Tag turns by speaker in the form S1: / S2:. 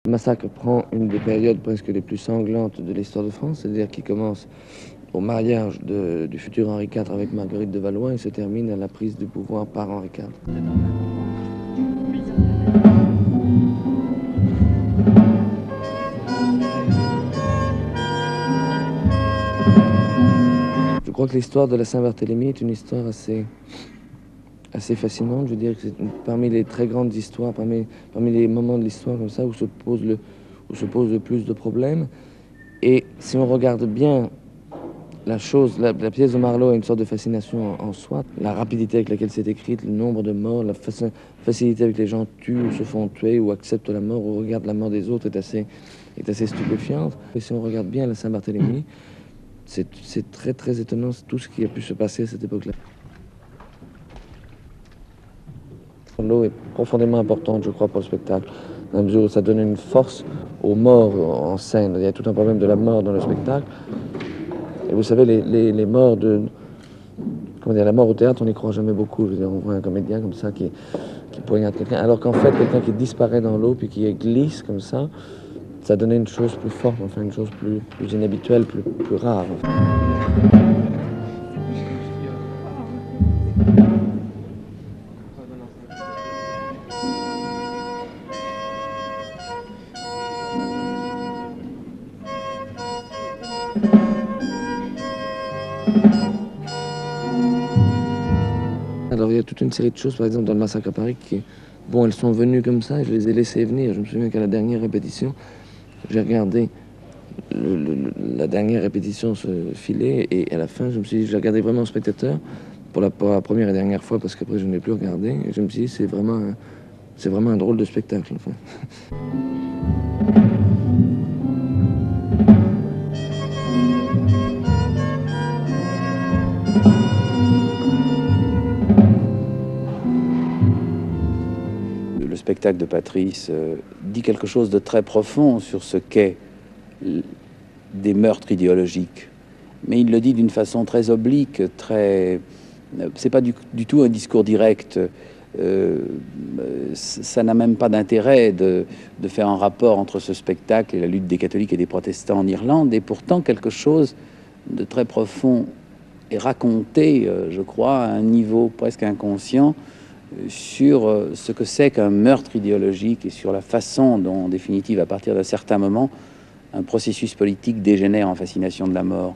S1: Le massacre prend une des périodes presque les plus sanglantes de l'histoire de France, c'est-à-dire qu'il commence au mariage du futur Henri IV avec Marguerite de Valois et se termine à la prise du pouvoir par Henri IV. Je crois que l'histoire de la Saint-Barthélemy est une histoire assez fascinante. Je veux dire que c'est parmi les très grandes histoires, parmi les moments de l'histoire comme ça où se pose le plus de problèmes. Et si on regarde bien la pièce de Marlowe a une sorte de fascination en soi. La rapidité avec laquelle c'est écrite, le nombre de morts, la facilité avec les gens tuent ou se font tuer ou acceptent la mort ou regardent la mort des autres est assez stupéfiante. Et si on regarde bien la Saint-Barthélemy, c'est très très étonnant tout ce qui a pu se passer à cette époque-là. L'eau est profondément importante, je crois, pour le spectacle, dans la mesure où ça donne une force aux morts en scène. Il y a tout un problème de la mort dans le spectacle. Et vous savez, les morts la mort au théâtre, on n'y croit jamais beaucoup. Je veux dire, on voit un comédien comme ça qui poignarde quelqu'un, alors qu'en fait, quelqu'un qui disparaît dans l'eau puis qui glisse comme ça donnait une chose plus forte, enfin une chose plus inhabituelle, plus rare. Alors il y a toute une série de choses, par exemple dans le Massacre à Paris, bon, elles sont venues comme ça et je les ai laissées venir. Je me souviens qu'à la dernière répétition, j'ai regardé la dernière répétition se filer et à la fin, je me suis dit, j'ai regardé vraiment en spectateur pour la première et dernière fois parce qu'après je n'ai plus regardé et je me suis dit, c'est vraiment un drôle de spectacle. Enfin.
S2: Le spectacle de Patrice dit quelque chose de très profond sur ce qu'est des meurtres idéologiques. Mais il le dit d'une façon très oblique, c'est pas du tout un discours direct. Ça n'a même pas d'intérêt de faire un rapport entre ce spectacle et la lutte des catholiques et des protestants en Irlande. Et pourtant, quelque chose de très profond est raconté, je crois, à un niveau presque inconscient, sur ce que c'est qu'un meurtre idéologique et sur la façon dont, en définitive, à partir d'un certain moment, un processus politique dégénère en fascination de la mort.